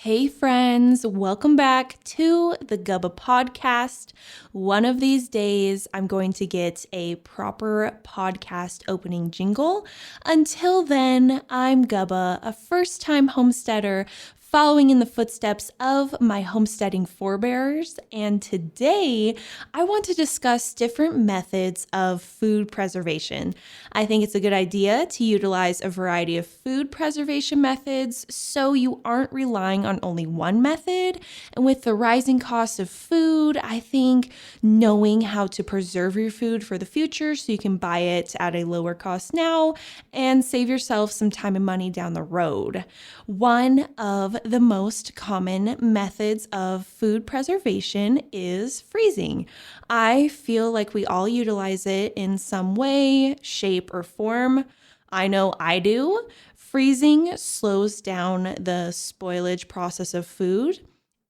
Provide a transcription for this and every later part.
Hey friends, welcome back to the Gubba podcast. One of these days, I'm going to get a proper podcast opening jingle. Until then, I'm Gubba, a first-time homesteader following in the footsteps of my homesteading forebears. And today, I want to discuss different methods of food preservation. I think it's a good idea to utilize a variety of food preservation methods so you aren't relying on only one method. And with the rising cost of food, I think knowing how to preserve your food for the future so you can buy it at a lower cost now and save yourself some time and money down the road. One of the most common methods of food preservation is freezing. I feel like we all utilize it in some way, shape, or form. I know I do. Freezing slows down the spoilage process of food.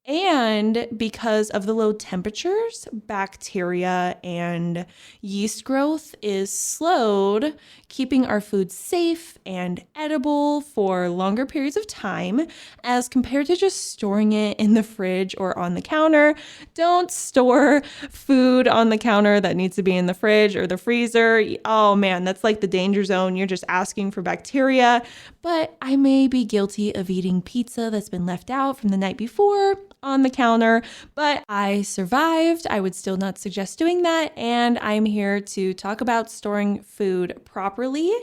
And because of the low temperatures, bacteria and yeast growth is slowed, keeping our food safe and edible for longer periods of time as compared to just storing it in the fridge or on the counter. Don't store food on the counter that needs to be in the fridge or the freezer. Oh man, that's like the danger zone. You're just asking for bacteria. But I may be guilty of eating pizza that's been left out from the night before on the counter, but I survived. I would still not suggest doing that, and I'm here to talk about storing food properly.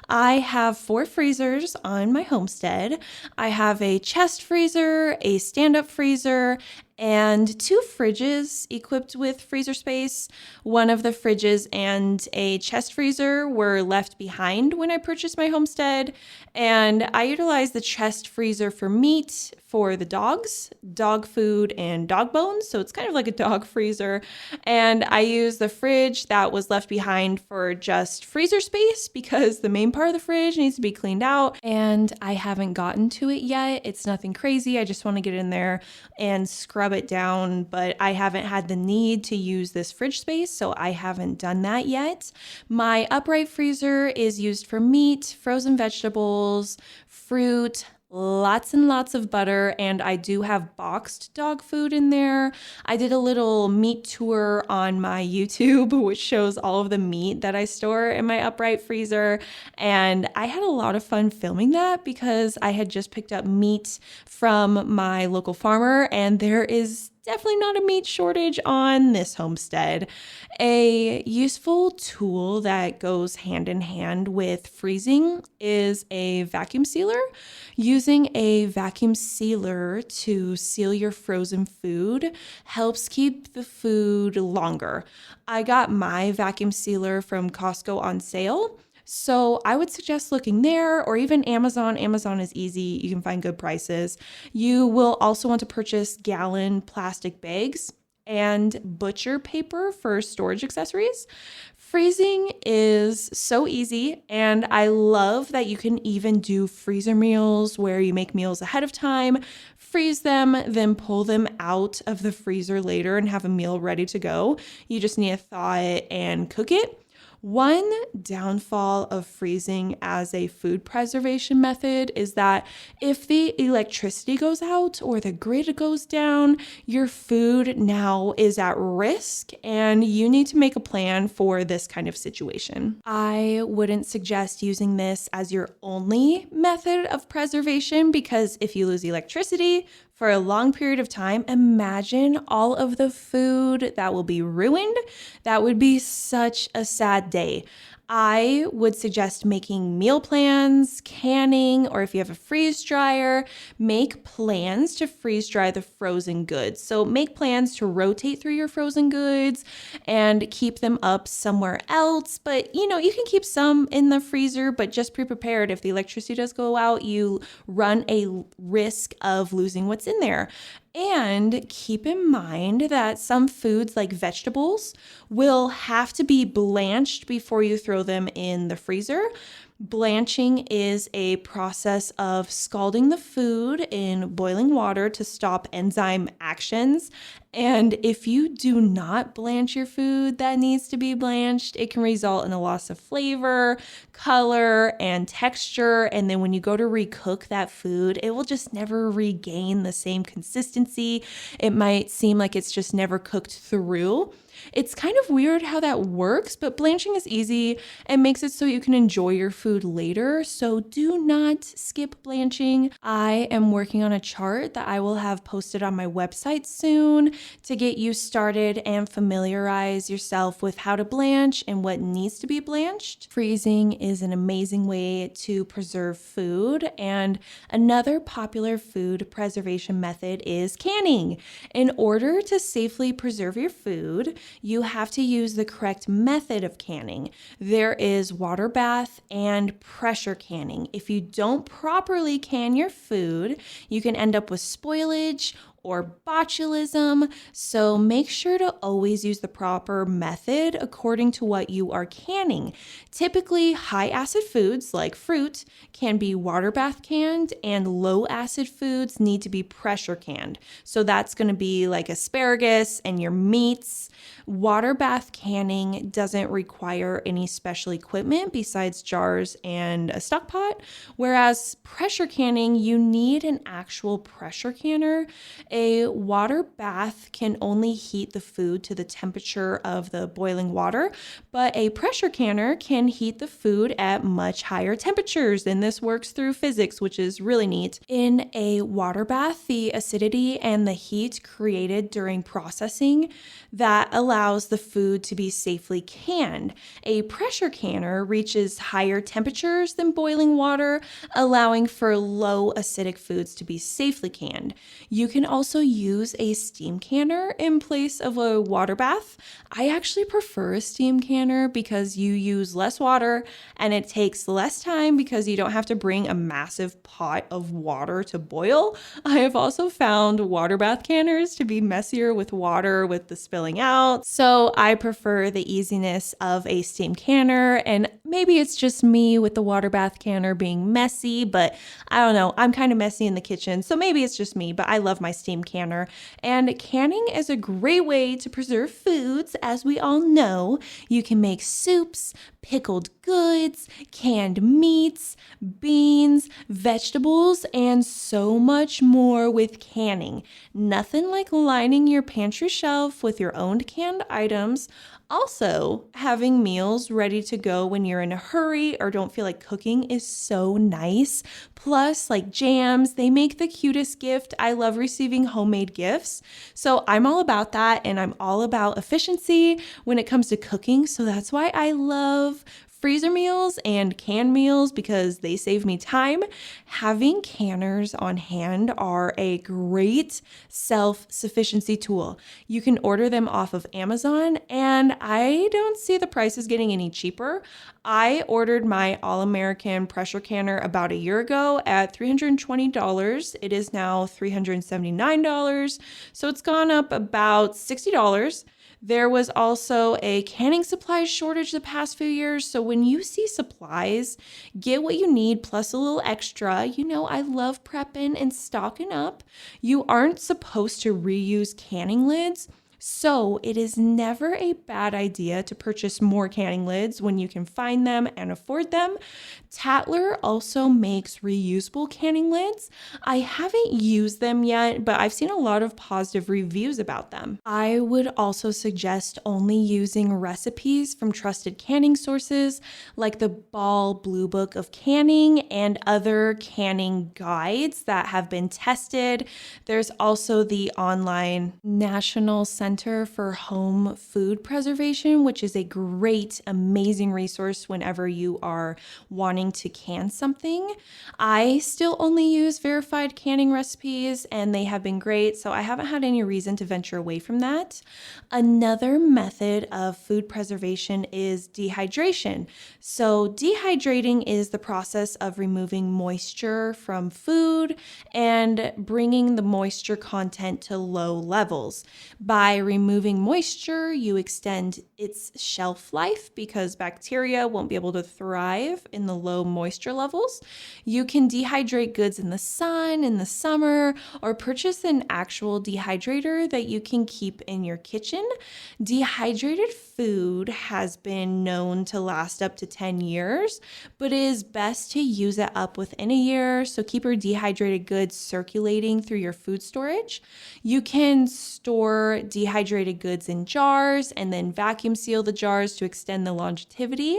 I have 4 freezers on my homestead. I have a chest freezer, a stand-up freezer, and 2 fridges equipped with freezer space. One of the fridges and a chest freezer were left behind when I purchased my homestead, and I utilize the chest freezer for meat for the dogs, dog food, and dog bones. So it's kind of like a dog freezer. And I use the fridge that was left behind for just freezer space because the main part of the fridge needs to be cleaned out. And I haven't gotten to it yet. It's nothing crazy. I just want to get in there and scrub it down. But I haven't had the need to use this fridge space, so I haven't done that yet. My upright freezer is used for meat, frozen vegetables, fruit, lots and lots of butter, and I do have boxed dog food in there. I did a little meat tour on my YouTube, which shows all of the meat that I store in my upright freezer, and I had a lot of fun filming that because I had just picked up meat from my local farmer, and there is definitely not a meat shortage on this homestead. A useful tool that goes hand in hand with freezing is a vacuum sealer. Using a vacuum sealer to seal your frozen food helps keep the food longer. I got my vacuum sealer from Costco on sale, so I would suggest looking there or even Amazon. Amazon is easy. You can find good prices. You will also want to purchase gallon plastic bags and butcher paper for storage accessories. Freezing is so easy, and I love that you can even do freezer meals where you make meals ahead of time, freeze them, then pull them out of the freezer later and have a meal ready to go. You just need to thaw it and cook it. One downfall of freezing as a food preservation method is that if the electricity goes out or the grid goes down, your food now is at risk and you need to make a plan for this kind of situation. I wouldn't suggest using this as your only method of preservation because if you lose electricity for a long period of time, imagine all of the food that will be ruined. That would be such a sad day. I would suggest making meal plans, canning, or if you have a freeze dryer, make plans to freeze dry the frozen goods. So make plans to rotate through your frozen goods and keep them up somewhere else. But you can keep some in the freezer, but just be prepared. If the electricity does go out, you run a risk of losing what's in there. And keep in mind that some foods like vegetables will have to be blanched before you throw them in the freezer. Blanching is a process of scalding the food in boiling water to stop enzyme actions. And if you do not blanch your food that needs to be blanched, it can result in a loss of flavor, color, and texture. And then when you go to recook that food, it will just never regain the same consistency. It might seem like it's just never cooked through. It's kind of weird how that works, but blanching is easy and makes it so you can enjoy your food later. So do not skip blanching. I am working on a chart that I will have posted on my website soon to get you started and familiarize yourself with how to blanch and what needs to be blanched. Freezing is an amazing way to preserve food, and another popular food preservation method is canning. In order to safely preserve your food, you have to use the correct method of canning. There is water bath and pressure canning. If you don't properly can your food, you can end up with spoilage or botulism. So make sure to always use the proper method according to what you are canning. Typically, high acid foods like fruit can be water bath canned, and low acid foods need to be pressure canned. So that's going to be like asparagus and your meats. Water bath canning doesn't require any special equipment besides jars and a stock pot, whereas pressure canning, you need an actual pressure canner. A water bath can only heat the food to the temperature of the boiling water, but a pressure canner can heat the food at much higher temperatures, and this works through physics, which is really neat. In a water bath, the acidity and the heat created during processing that allows the food to be safely canned. A pressure canner reaches higher temperatures than boiling water, allowing for low acidic foods to be safely canned. You can also use a steam canner in place of a water bath. I actually prefer a steam canner because you use less water and it takes less time because you don't have to bring a massive pot of water to boil. I have also found water bath canners to be messier with water with the spilling out. So I prefer the easiness of a steam canner, and maybe it's just me with the water bath canner being messy, but I don't know. I'm kind of messy in the kitchen, so maybe it's just me, but I love my steam canner. And canning is a great way to preserve foods. As we all know, you can make soups, pickled goods, canned meats, beans, vegetables, and so much more with canning. Nothing like lining your pantry shelf with your own canned items. Also, having meals ready to go when you're in a hurry or don't feel like cooking is so nice. Plus, like jams, they make the cutest gift. I love receiving homemade gifts. So I'm all about that, and I'm all about efficiency when it comes to cooking. So that's why I love freezer meals and canned meals because they save me time. Having canners on hand are a great self-sufficiency tool. You can order them off of Amazon, and I don't see the prices getting any cheaper. I ordered my All-American pressure canner about a year ago at $320. It is now $379, so it's gone up about $60. There was also a canning supplies shortage the past few years. So when you see supplies, get what you need plus a little extra. You know, I love prepping and stocking up. You aren't supposed to reuse canning lids. So it is never a bad idea to purchase more canning lids when you can find them and afford them. Tatler also makes reusable canning lids. I haven't used them yet, but I've seen a lot of positive reviews about them. I would also suggest only using recipes from trusted canning sources like the Ball Blue Book of Canning and other canning guides that have been tested. There's also the online National Center for Home Food Preservation, which is a great, amazing resource whenever you are wanting to can something. I still only use verified canning recipes, and they have been great, so I haven't had any reason to venture away from that. Another method of food preservation is dehydration. So dehydrating is the process of removing moisture from food and bringing the moisture content to low levels. By removing moisture, you extend its shelf life because bacteria won't be able to thrive in the low moisture levels. You can dehydrate goods in the sun in the summer or purchase an actual dehydrator that you can keep in your kitchen. Dehydrated food has been known to last up to 10 years, but it is best to use it up within a year. So keep your dehydrated goods circulating through your food storage. You can store dehydrated goods in jars and then vacuum seal the jars to extend the longevity.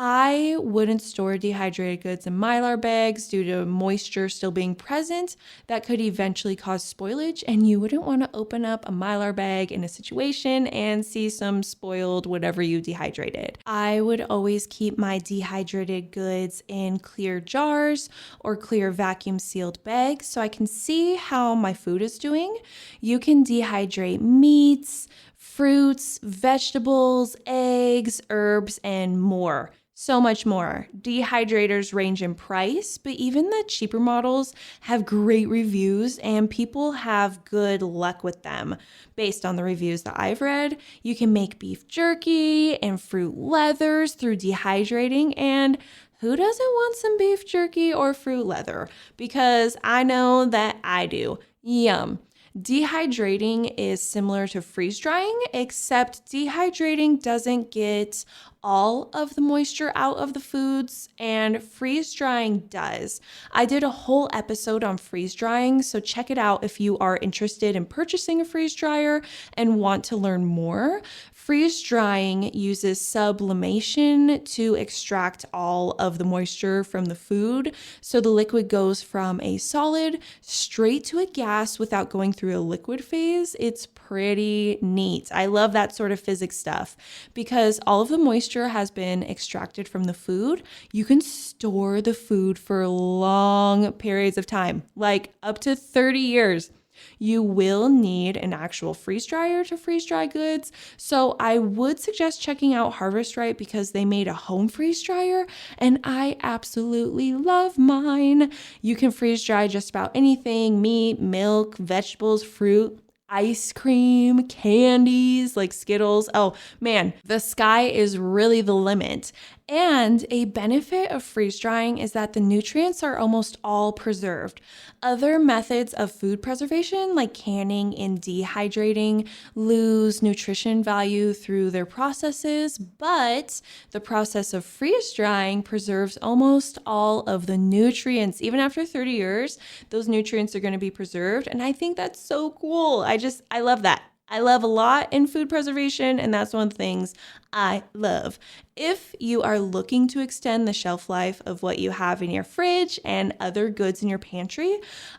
I wouldn't store dehydrated goods in Mylar bags due to moisture still being present. That could eventually cause spoilage, and you wouldn't want to open up a Mylar bag in a situation and see some spoiled whatever you dehydrated. I would always keep my dehydrated goods in clear jars or clear vacuum sealed bags so I can see how my food is doing. You can dehydrate meats, fruits, vegetables, eggs, herbs, and more. So much more. Dehydrators range in price, but even the cheaper models have great reviews and people have good luck with them. Based on the reviews that I've read, you can make beef jerky and fruit leathers through dehydrating, and who doesn't want some beef jerky or fruit leather? Because I know that I do. Yum. Dehydrating is similar to freeze drying, except dehydrating doesn't get all of the moisture out of the foods and freeze drying does. I did a whole episode on freeze drying, so check it out if you are interested in purchasing a freeze dryer and want to learn more. Freeze drying uses sublimation to extract all of the moisture from the food, so the liquid goes from a solid straight to a gas without going through a liquid phase. It's pretty neat. I love that sort of physics stuff because all of the moisture has been extracted from the food. You can store the food for long periods of time, like up to 30 years. You will need an actual freeze dryer to freeze dry goods. So I would suggest checking out Harvest Right because they made a home freeze dryer and I absolutely love mine. You can freeze dry just about anything: meat, milk, vegetables, fruit, ice cream, candies like Skittles. Oh man, the sky is really the limit. And a benefit of freeze drying is that the nutrients are almost all preserved. Other methods of food preservation, like canning and dehydrating, lose nutrition value through their processes, but the process of freeze drying preserves almost all of the nutrients. Even after 30 years, those nutrients are going to be preserved. And I think that's so cool. I love that. I love a lot in food preservation, and that's one of the things I love. If you are looking to extend the shelf life of what you have in your fridge and other goods in your pantry,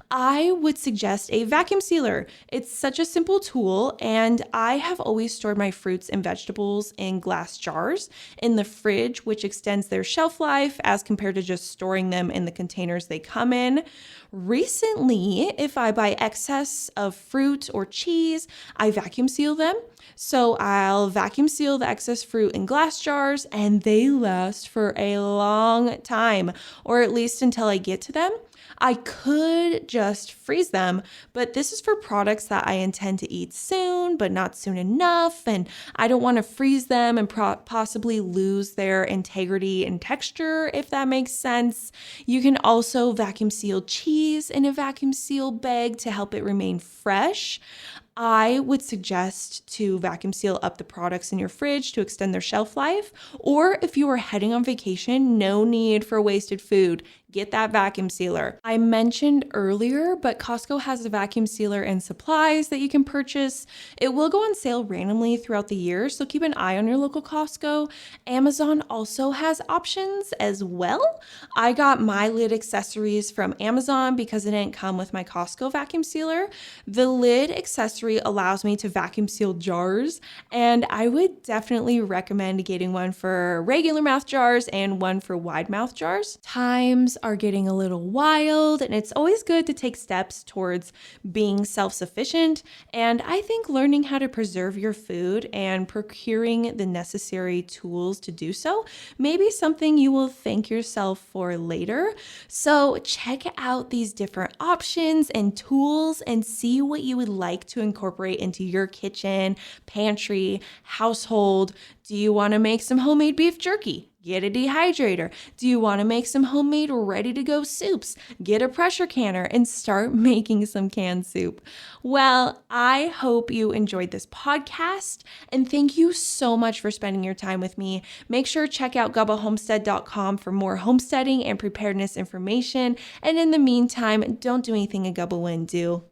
I would suggest a vacuum sealer. It's such a simple tool, and I have always stored my fruits and vegetables in glass jars in the fridge, which extends their shelf life as compared to just storing them in the containers they come in. Recently, if I buy excess of fruit or cheese, I vacuum seal them. So I'll vacuum seal the excess fruit in glass jars and they last for a long time, or at least until I get to them. I could just freeze them, but this is for products that I intend to eat soon, but not soon enough. And I don't want to freeze them and possibly lose their integrity and texture, if that makes sense. You can also vacuum seal cheese in a vacuum seal bag to help it remain fresh. I would suggest to vacuum seal up the products in your fridge to extend their shelf life. Or if you are heading on vacation, no need for wasted food. Get that vacuum sealer. I mentioned earlier, but Costco has a vacuum sealer and supplies that you can purchase. It will go on sale randomly throughout the year, so keep an eye on your local Costco. Amazon also has options as well. I got my lid accessories from Amazon because it didn't come with my Costco vacuum sealer. The lid accessory allows me to vacuum seal jars, and I would definitely recommend getting one for regular mouth jars and one for wide mouth jars. Times are getting a little wild, and it's always good to take steps towards being self-sufficient. And I think learning how to preserve your food and procuring the necessary tools to do so may be something you will thank yourself for later. So check out these different options and tools and see what you would like to incorporate into your kitchen, pantry, household. Do you want to make some homemade beef jerky? Get a dehydrator. Do you want to make some homemade ready-to-go soups? Get a pressure canner and start making some canned soup. Well, I hope you enjoyed this podcast, and thank you so much for spending your time with me. Make sure to check out gubbahomestead.com for more homesteading and preparedness information. And in the meantime, don't do anything a Gubba wouldn't do.